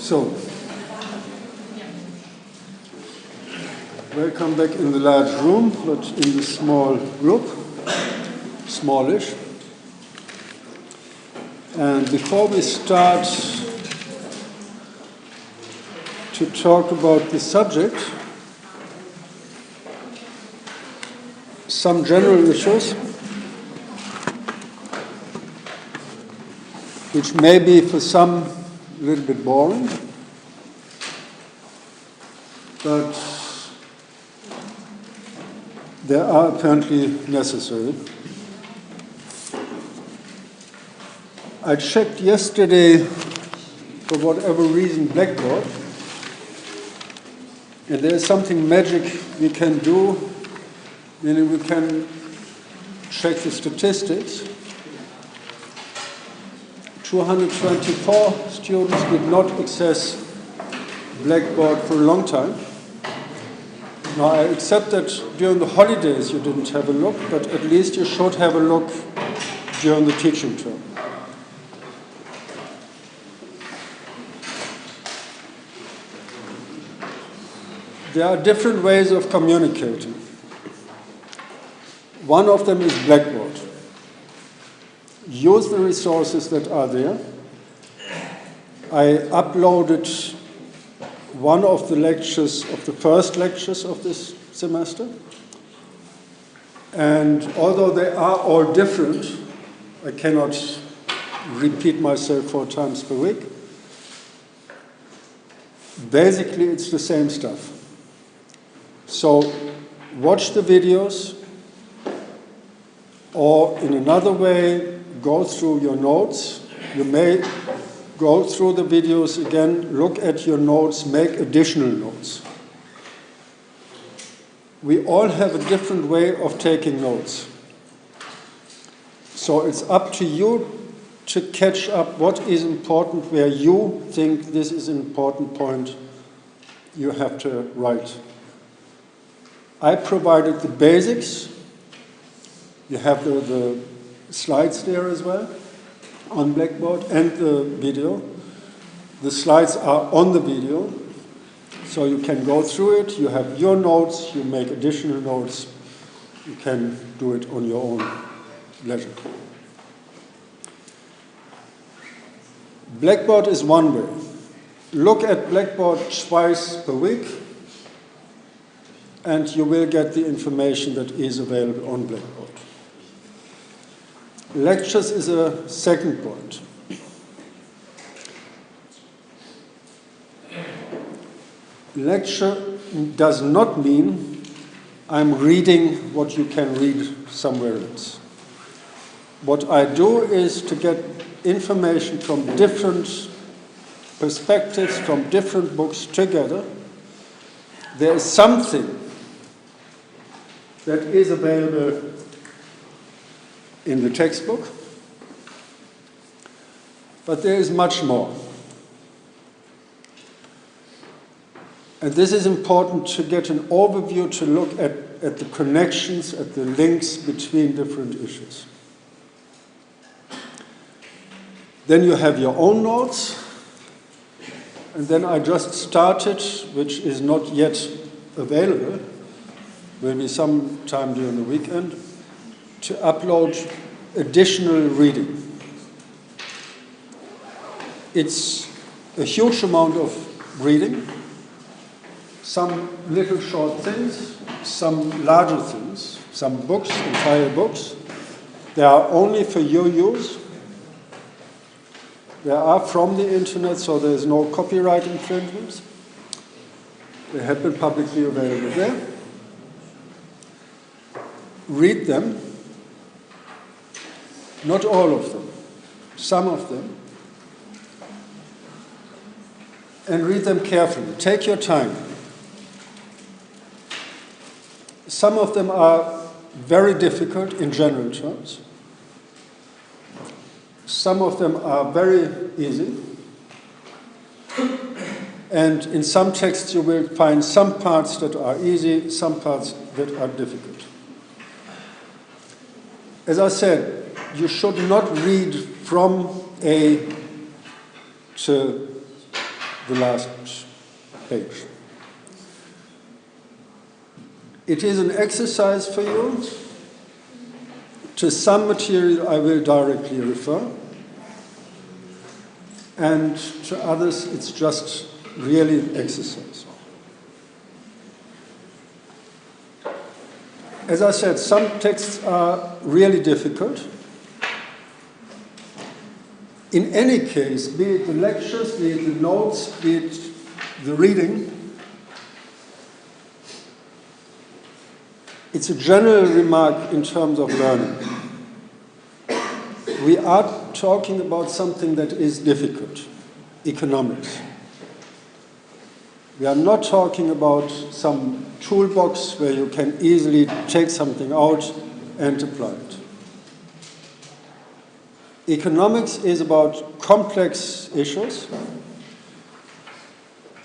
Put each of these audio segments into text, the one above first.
So, welcome back in the large room, but in the small group, smallish. And before we start to talk about the subject, some general issues, which may be for some a little bit boring, but they are apparently necessary. I checked yesterday, for whatever reason, Blackboard, and there's something magic we can do, meaning we can check the statistics. 224 students did not access Blackboard for a long time. Now, I accept that during the holidays you didn't have a look, but at least you should have a look during the teaching term. There are different ways of communicating. One of them is Blackboard. Use the resources that are there. I uploaded one of the lectures, of the first lectures of this semester. And although they are all different, I cannot repeat myself 4 times per week. Basically, it's the same stuff. So watch the videos, or in another way, go through your notes. You may go through the videos again, look at your notes, make additional notes. We all have a different way of taking notes. So it's up to you to catch up what is important, where you think this is an important point you have to write. I provided the basics. You have the slides there as well on Blackboard and the video. The slides are on the video, so you can go through it. You have your notes, you make additional notes. You can do it on your own leisure. Blackboard is one way. Look at Blackboard twice per week, and you will get the information that is available on Blackboard. Lectures is a second point. Lecture does not mean I'm reading what you can read somewhere else. What I do is to get information from different perspectives, from different books together. There is something that is available in the textbook, but there is much more. And this is important to get an overview, to look at the connections, at the links between different issues. Then you have your own notes, and then I just started, which is not yet available, will be sometime during the weekend, to upload additional reading. It's a huge amount of reading, some little short things, some larger things, some books, entire books. They are only for your use. They are from the internet, so there is no copyright infringements. They have been publicly available there. Read them. Not all of them, some of them, and read them carefully. Take your time. Some of them are very difficult in general terms. Some of them are very easy. And in some texts you will find some parts that are easy, some parts that are difficult. As I said, you should not read from A to the last page. It is an exercise for you. To some material I will directly refer, and to others it's just really an exercise. As I said, some texts are really difficult. In any case, be it the lectures, be it the notes, be it the reading, it's a general remark in terms of learning. We are talking about something that is difficult, economics. We are not talking about some toolbox where you can easily take something out and apply it. Economics is about complex issues.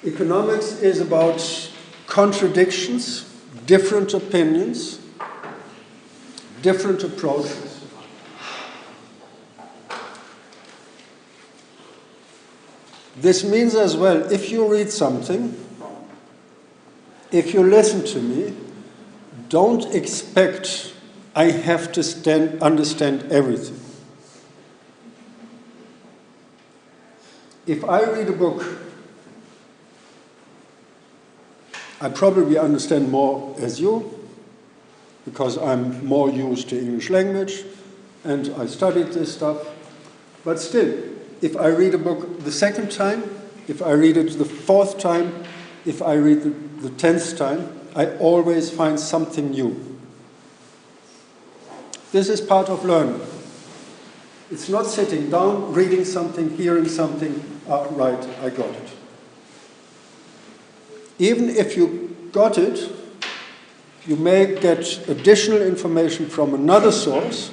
Economics is about contradictions, different opinions, different approaches. This means as well, if you read something, if you listen to me, don't expect I have to understand everything. If I read a book, I probably understand more as you, because I'm more used to English language and I studied this stuff. But still, if I read a book the second time, if I read it the fourth time, if I read it the 10th time, I always find something new. This is part of learning. It's not sitting down, reading something, hearing something, right, I got it. Even if you got it, you may get additional information from another source,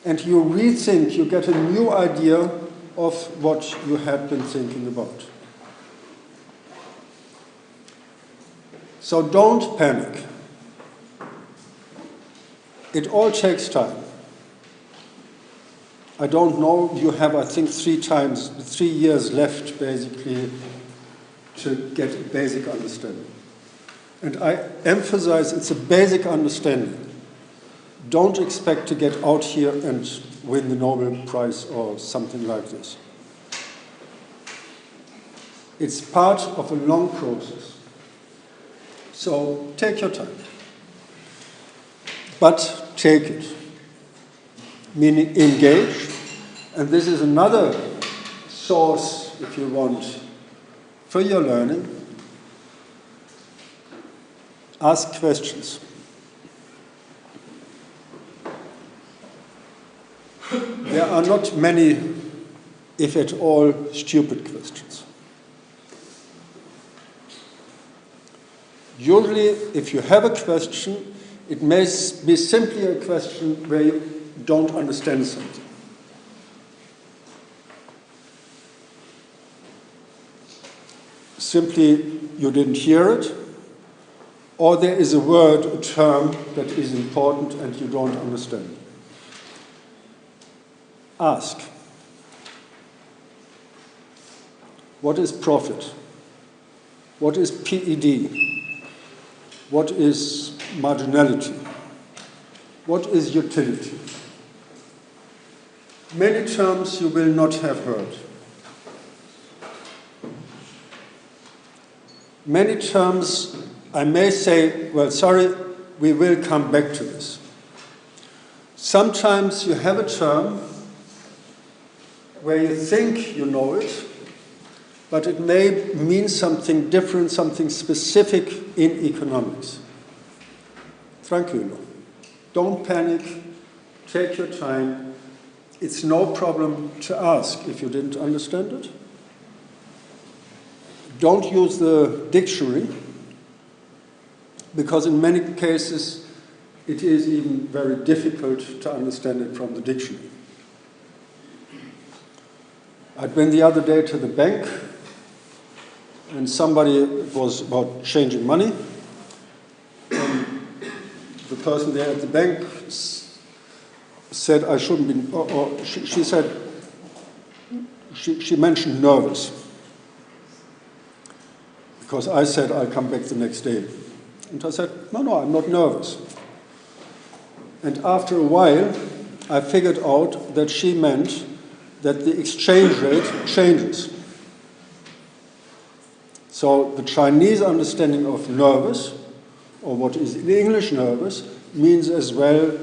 and you rethink, you get a new idea of what you had been thinking about. So don't panic. It all takes time. I don't know, you have, I think, 3 years left, basically, to get a basic understanding. And I emphasize it's a basic understanding. Don't expect to get out here and win the Nobel Prize or something like this. It's part of a long process. So take your time. But take it. Meaning engage. And this is another source, if you want, for your learning. Ask questions. There are not many, if at all, stupid questions. Usually, if you have a question, it may be simply a question where you don't understand something. Simply, you didn't hear it, or there is a word, a term that is important and you don't understand. Ask. What is profit? What is PED? What is marginality? What is utility? Many terms you will not have heard. Many terms I may say, well, sorry, we will come back to this. Sometimes you have a term where you think you know it, but it may mean something different, something specific in economics. Tranquilo. Don't panic. Take your time. It's no problem to ask if you didn't understand it. Don't use the dictionary, because in many cases it is even very difficult to understand it from the dictionary. I'd been the other day to the bank, and somebody was about changing money. And the person there at the bank said I shouldn't be, or she said, she mentioned nervous. because I said I'll come back the next day. And I said, no, I'm not nervous. And after a while, I figured out that she meant that the exchange rate changes. So the Chinese understanding of nervous, or what is in English nervous, means as well,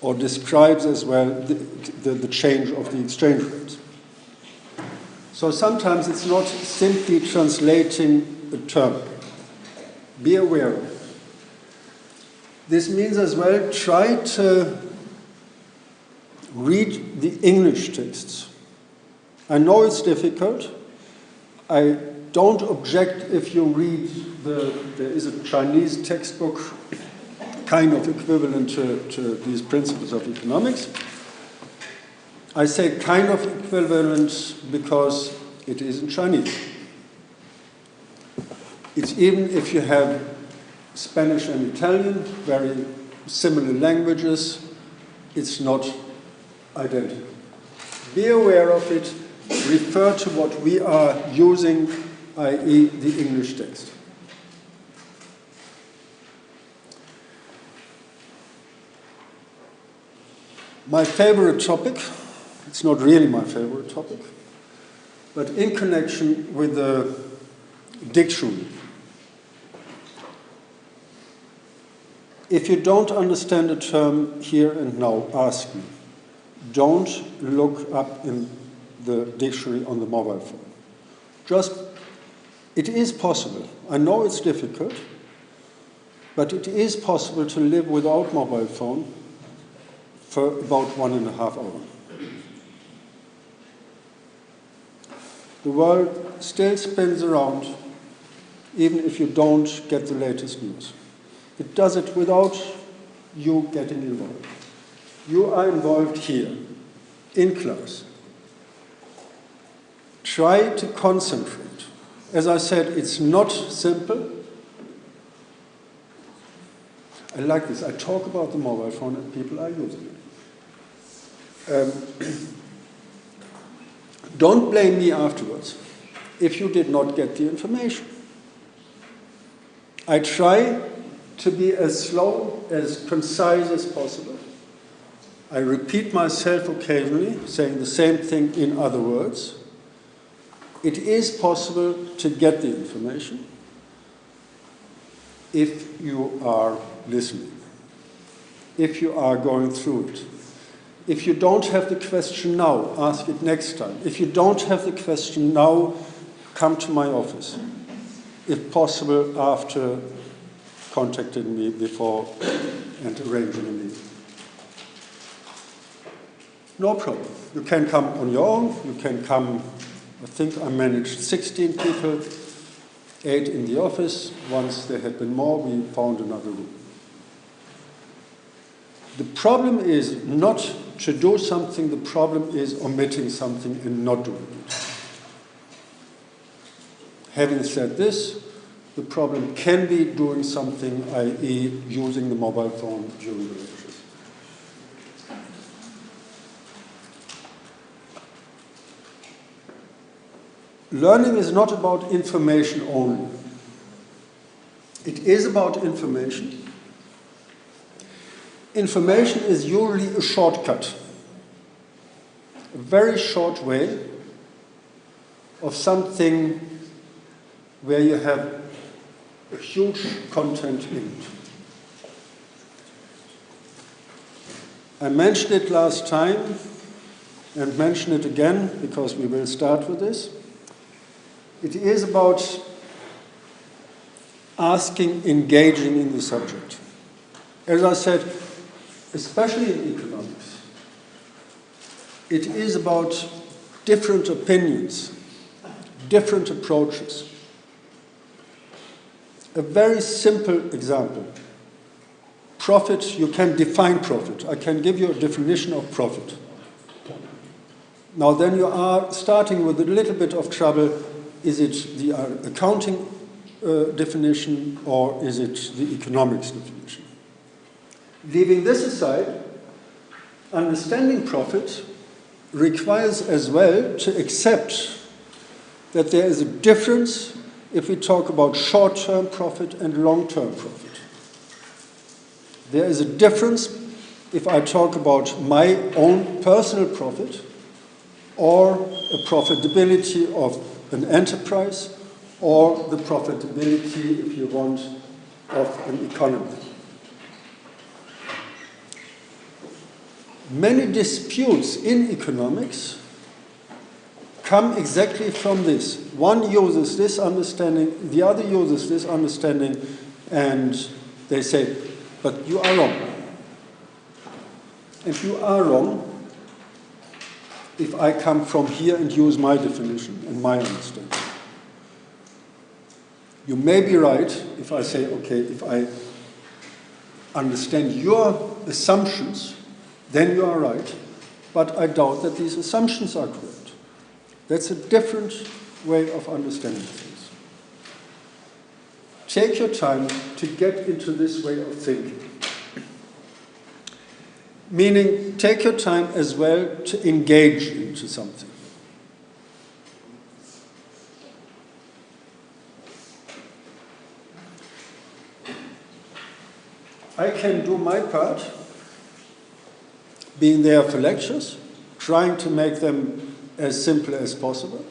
or describes as well, the change of the exchange rate. So sometimes it's not simply translating a term. Be aware of it. This means as well, try to read the English texts. I know it's difficult. I don't object if you read there is a Chinese textbook kind of equivalent to these principles of economics. I say kind of equivalent because it is in Chinese. It's even if you have Spanish and Italian, very similar languages, it's not identical. Be aware of it, refer to what we are using, i.e. the English text. My favorite topic, it's not really my favorite topic, but in connection with the dictionary. If you don't understand a term here and now, ask me. Don't look up in the dictionary on the mobile phone. It is possible. I know it's difficult, but it is possible to live without mobile phone for about 1.5 hours. The world still spins around, even if you don't get the latest news. It does it without you getting involved. You are involved here, in class. Try to concentrate. As I said, it's not simple. I like this. I talk about the mobile phone and people are using it. Don't blame me afterwards if you did not get the information. I try to be as slow, as concise as possible. I repeat myself occasionally, saying the same thing in other words. It is possible to get the information if you are listening, if you are going through it. If you don't have the question now, ask it next time. If you don't have the question now, come to my office. If possible, after contacting me before and arranging a meeting. No problem. You can come on your own. You can come, I think I managed 16 people, 8 in the office. Once there had been more, we found another room. The problem is not to do something, the problem is omitting something and not doing it. Having said this, the problem can be doing something, i.e. using the mobile phone during the lectures. Learning is not about information only. It is about information. Information is usually a shortcut, a very short way of something where you have a huge content in it. I mentioned it last time and mention it again because we will start with this. It is about asking, engaging in the subject. As I said, especially in economics, it is about different opinions, different approaches. A very simple example. Profit, you can define profit. I can give you a definition of profit. Now then you are starting with a little bit of trouble. Is it the accounting definition or is it the economics definition? Leaving this aside, understanding profit requires as well to accept that there is a difference if we talk about short-term profit and long-term profit. There is a difference if I talk about my own personal profit or a profitability of an enterprise or the profitability, if you want, of an economy. Many disputes in economics come exactly from this. One uses this understanding, the other uses this understanding, and they say, but you are wrong. And you are wrong if I come from here and use my definition and my understanding. You may be right if I say, okay, if I understand your assumptions, then you are right, but I doubt that these assumptions are correct. That's a different way of understanding things. Take your time to get into this way of thinking. Meaning, take your time as well to engage into something. I can do my part, being there for lectures, trying to make them as simple as possible,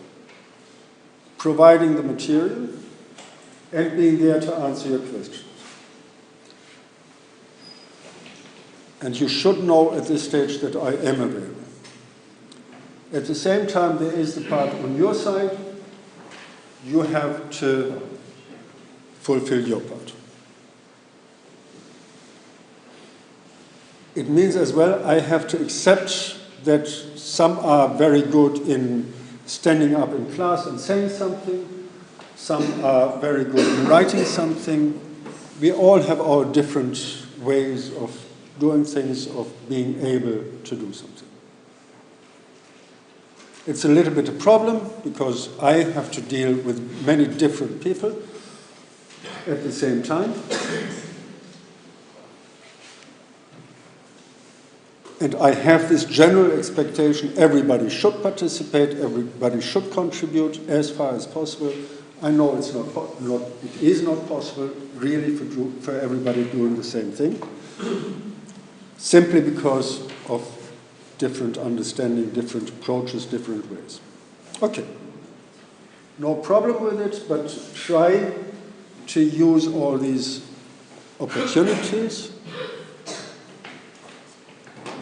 providing the material, and being there to answer your questions. And you should know at this stage that I am available. At the same time, there is the part on your side. You have to fulfill your part. It means as well I have to accept that some are very good in standing up in class and saying something. Some are very good in writing something. We all have our different ways of doing things, of being able to do something. It's a little bit a problem because I have to deal with many different people at the same time. And I have this general expectation, everybody should participate, everybody should contribute as far as possible. I know it is not possible really for everybody doing the same thing, simply because of different understanding, different approaches, different ways. Okay, no problem with it, but try to use all these opportunities.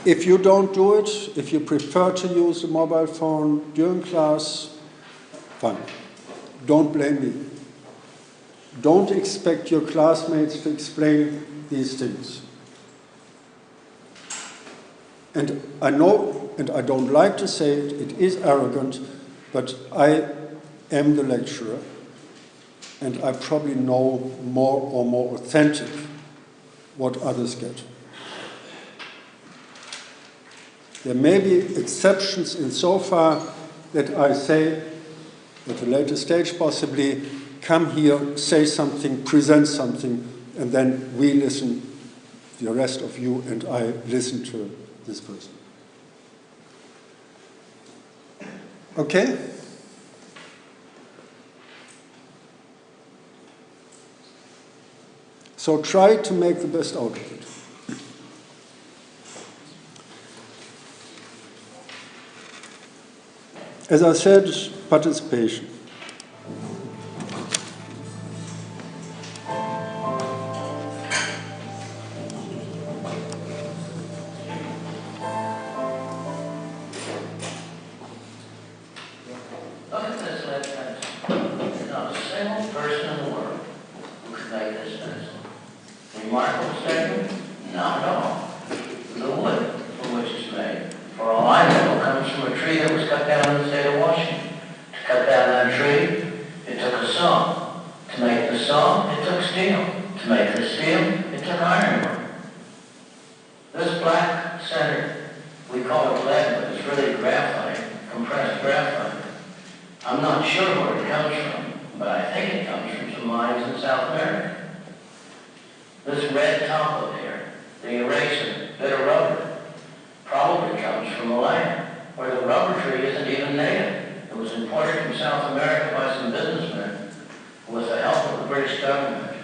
If you don't do it, if you prefer to use the mobile phone during class, fine. Don't blame me. Don't expect your classmates to explain these things. And I know, and I don't like to say it, it is arrogant, but I am the lecturer, and I probably know more or more authentic what others get. There may be exceptions insofar that I say, at a later stage possibly, come here, say something, present something, and then we listen, the rest of you and I listen to this person. Okay? So try to make the best out of it. As I said, participation. Look at this list. There's not a single person in the world who could make this list. Remarkable statement? Not at all. The wood from which it's made, for all I know, comes from a tree that was cut down in the state of Washington. To cut down that tree, it took a saw. To make the saw, it took steel. To make the steel, it took ironwork. This black center, we call it lead, but it's really graphite, compressed graphite. I'm not sure where it comes from, but I think it comes from some mines in South America. This red top up here, the eraser, bit of rubber, probably comes from the land, where the rubber tree isn't even native. It was imported from South America by some businessmen with British government.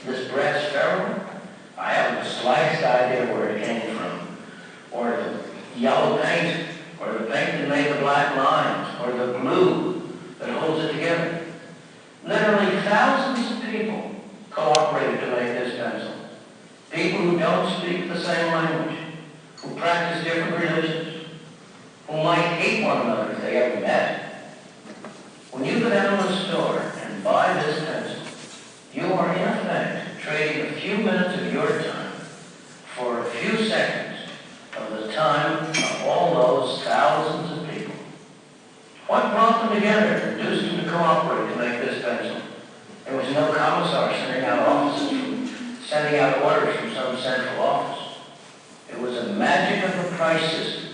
This brass ferrule, I haven't the slightest idea where it came from, or the yellow paint, or the paint that made the black lines, or the glue that holds it together. Literally thousands of people cooperated to make this pencil. People who don't speak the same language, who practice different religions, who might hate one another if they ever met. When you go down to the store and buy this pencil, you are in effect trading a few minutes of your time for a few seconds of the time of all those thousands of people. What brought them together and induced them to cooperate to make this pencil? There was no commissar sending out orders from some central office. It was the magic of the price system,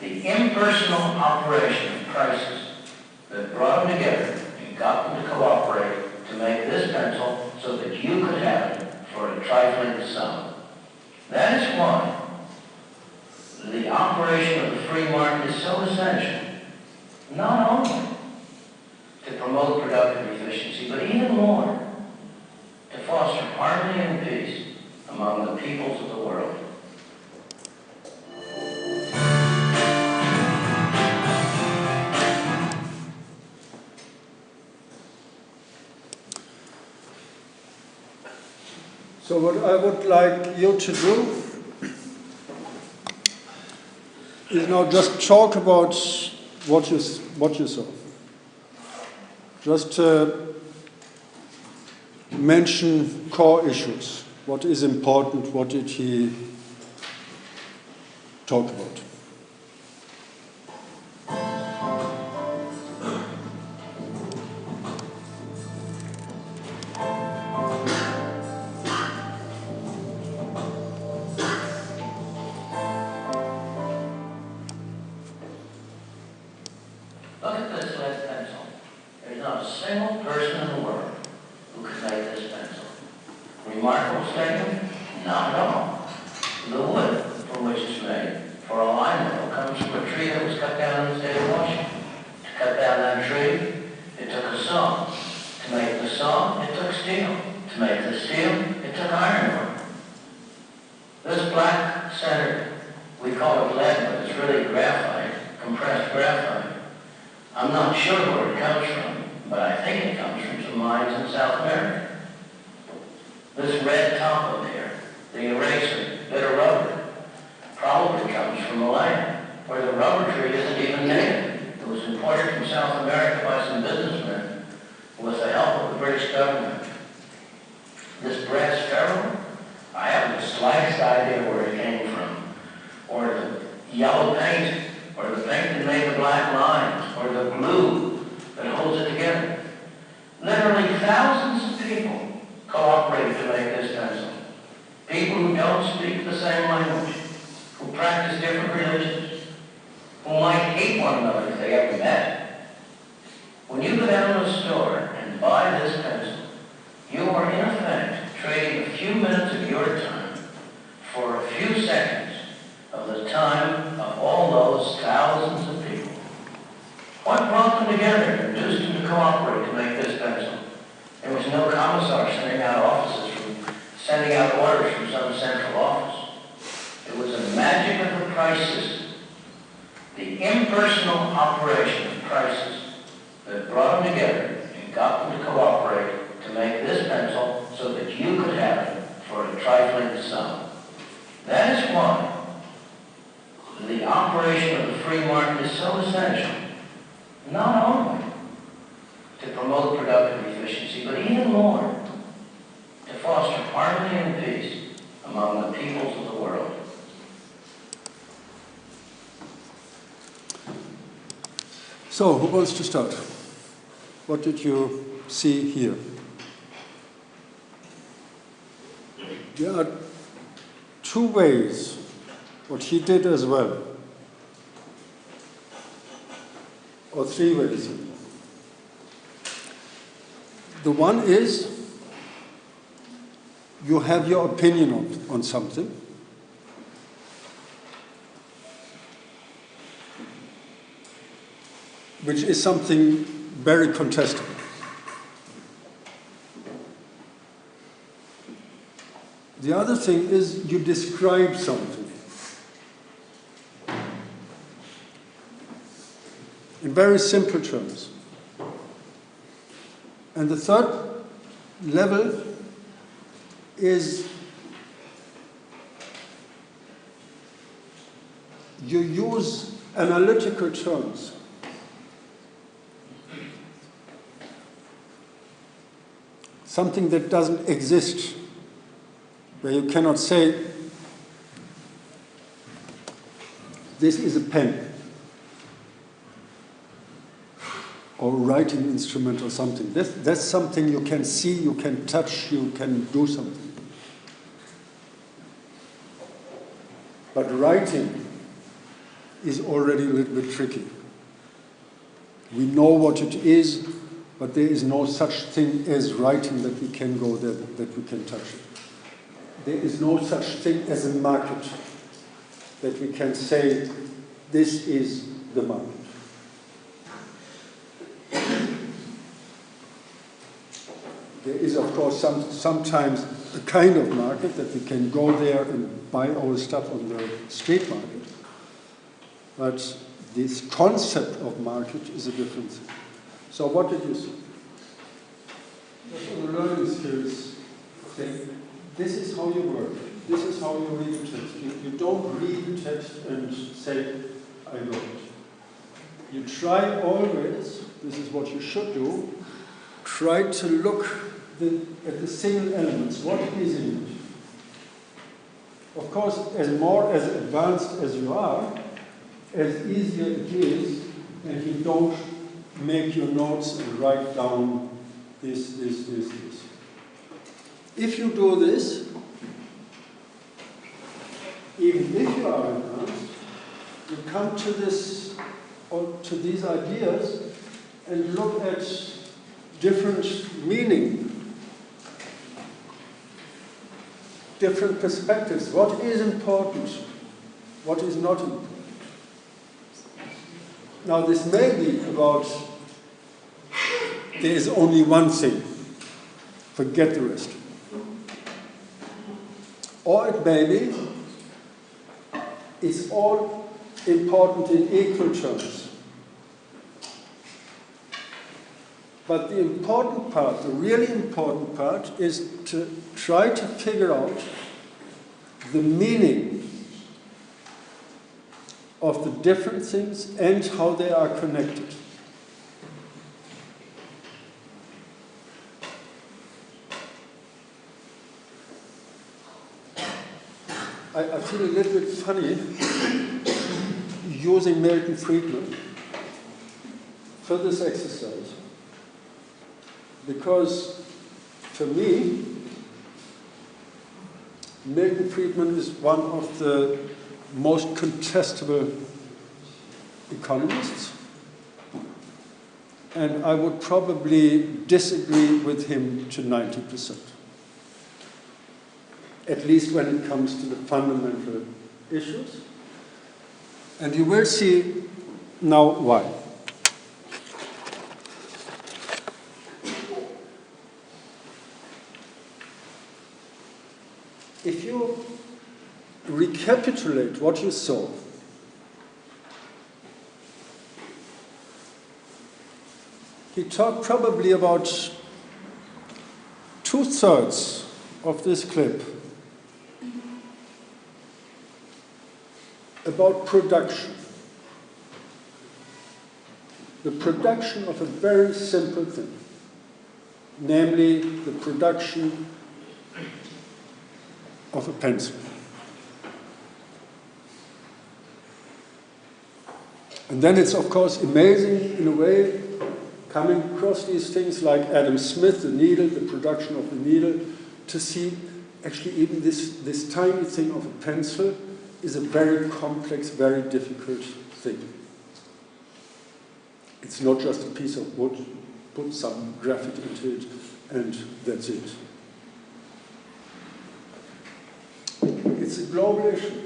the impersonal operation of prices that brought them together and got them to cooperate to make this pencil so that you could have it for a trifling sum. That is why the operation of the free market is so essential, not only to promote productive efficiency, but even more to foster harmony and peace among the peoples of the world. So what I would like you to do is now just talk about what you saw. Just mention core issues. What is important? What did he talk about? Look at this lead pencil. There's not a single person in the world who could make this pencil. Remarkable statement? Not at all. The wood from which it's made, for all I know, comes from a tree that was cut down in the state of Washington. To cut down that tree, it took a saw. To make the saw, it took steel. To make the steel, it took ironwork. This black center, we call it lead, but it's really graphite, compressed graphite. I'm not sure where it comes from, but I think it comes from some mines in South America. This red top up here, the eraser, bit of rubber, probably comes from Malaya, where the rubber tree isn't even native. It was imported from South America by some businessmen with the help of the British government. This brass ferrule, I haven't the slightest idea where it came from, or the yellow paint, or the paint that made the black lines, or the glue that holds it together. Literally thousands of people cooperated to make this pencil. People who don't speak the same language, who practice different religions, who might hate one another if they ever met. When you go down to the store and buy this pencil, you are in effect trading a few minutes of your time for a few seconds of the time of all those thousands of people. What brought them together and induced them to cooperate to make this pencil? There was no commissar sending out orders from some central office. It was the magic of the price system, the impersonal operation of prices that brought them together and got them to cooperate to make this pencil so that you could have it for a trifling sum. That is why the operation of the free market is so essential, not only to promote productive efficiency, but even more to foster harmony and peace among the peoples of the world. So, who wants to start? What did you see here? There are two ways, what he did as well, or three ways. The one is you have your opinion on something, which is something very contestable. The other thing is you describe something. In very simple terms. And the third level is you use analytical terms. Something that doesn't exist, where you cannot say, this is a pen, or a writing instrument or something. That's something you can see, you can touch, you can do something. But writing is already a little bit tricky. We know what it is, but there is no such thing as writing that we can go there, that we can touch it. There is no such thing as a market that we can say, this is the market. There is, of course, sometimes a kind of market that we can go there and buy our stuff on the street market. But this concept of market is a different thing. So what did you see? Just on the learning skills thing, this is how you work. This is how you read the text. You don't read the text and say, I know it. You try always, this is what you should do, try to look at the single elements. What is in it? Of course, as more as advanced as you are, as easier it is, and you don't make your notes and write down this. If you do this, even if you are advanced, you come to this or to these ideas and look at different meaning, different perspectives. What is important? What is not important? Now, this may be about there is only one thing. Forget the rest. Or it may be it's all important in equal terms. But the important part, the really important part, is to try to figure out the meaning of the different things and how they are connected. I feel a little bit funny using Milton Friedman for this exercise, because for me, Milton Friedman is one of the most contestable economists, and I would probably disagree with him to 90%. At least when it comes to the fundamental issues. And you will see now why. If you recapitulate what you saw, he talked probably about 2/3 of this clip about production. The production of a very simple thing, namely the production of a pencil. And then it's, of course, amazing in a way, coming across these things like Adam Smith, the needle, the production of the needle, to see actually even this tiny thing of a pencil is a very complex, very difficult thing. It's not just a piece of wood, put some graphite into it, and that's it. It's a global issue.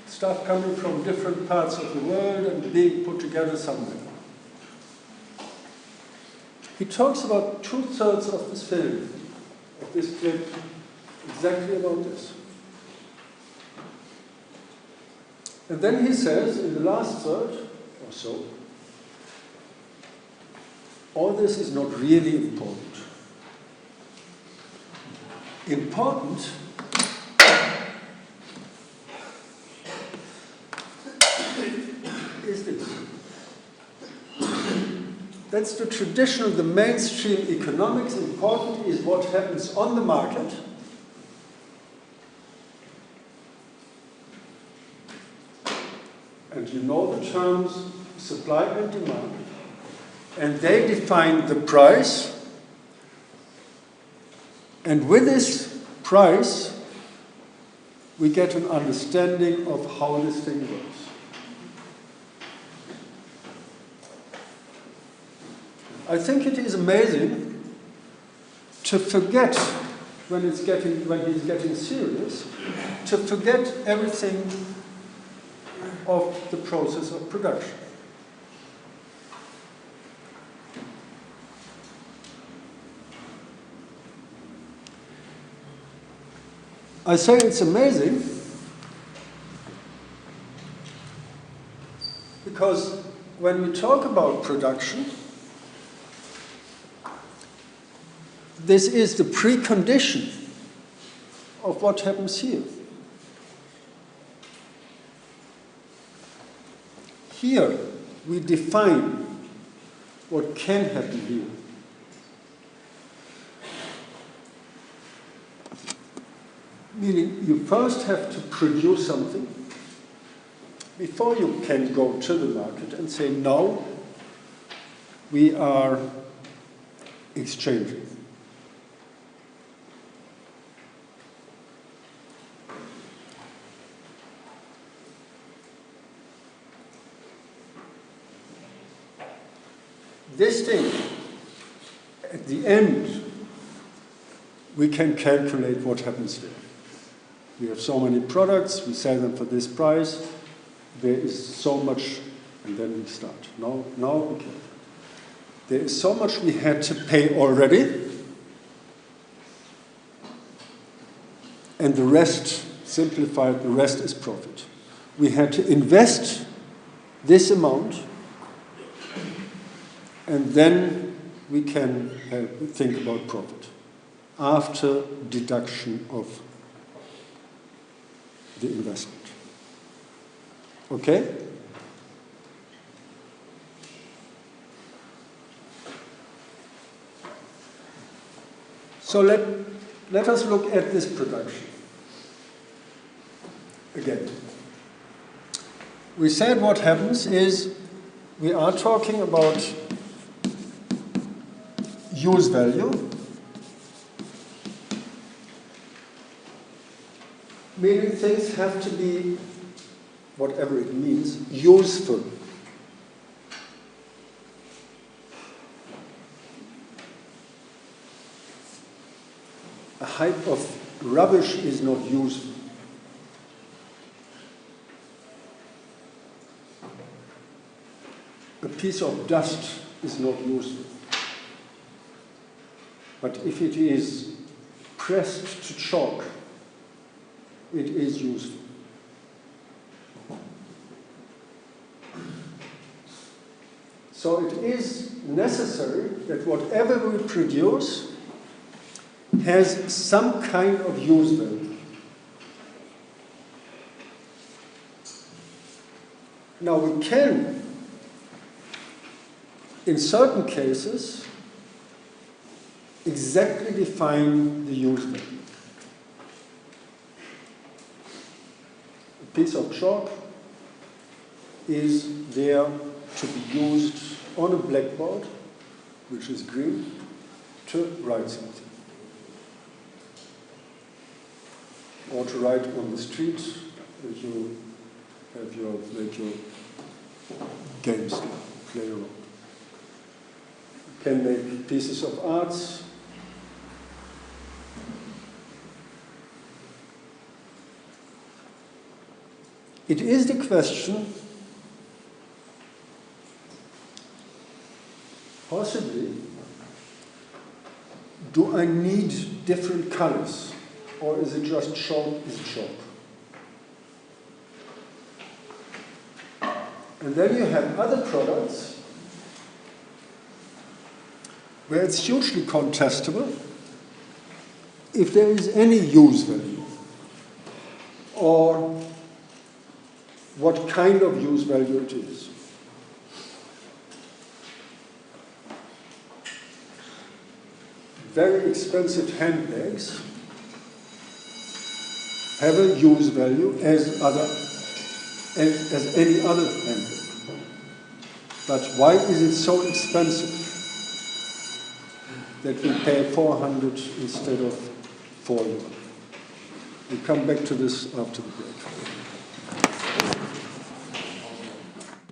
Stuff coming from different parts of the world and being put together somewhere. He talks about 2/3 of this film, of this clip, exactly about this. And then he says, in the last third or so, all this is not really important. Important is this. That's the traditional, the mainstream economics. Important is what happens on the market. And you know the terms supply and demand. And they define the price. And with this price, we get an understanding of how this thing works. I think it is amazing to forget when he's getting serious, to forget everything of the process of production. I say it's amazing because when we talk about production, this is the precondition of what happens here. Here, we define what can happen here. Meaning, you first have to produce something before you can go to the market and say, now we are exchanging. This thing, at the end, we can calculate what happens there. We have so many products, we sell them for this price, there is so much, and then we start. Now we can. There is so much we had to pay already, and the rest, simplified, the rest is profit. We had to invest this amount, and then we can think about profit after deduction of the investment. Okay? So let us look at this production again. We said what happens is we are talking about use value, meaning things have to be, whatever it means, useful. A heap of rubbish is not useful. A piece of dust is not useful. But if it is pressed to chalk, it is useful. So it is necessary that whatever we produce has some kind of use value. Now we can, in certain cases, exactly define the use value. A piece of chalk is there to be used on a blackboard, which is green, to write something. Or to write on the street if you make your games play around. You can make pieces of arts. It is the question, possibly, Do I need different colors? Or is it just short? Is it short? And then you have other products where it's hugely contestable if there is any use value or what kind of use value it is. Very expensive handbags have a use value as any other handbag. But why is it so expensive that we pay 400 instead of 4 euro? We'll come back to this after the break.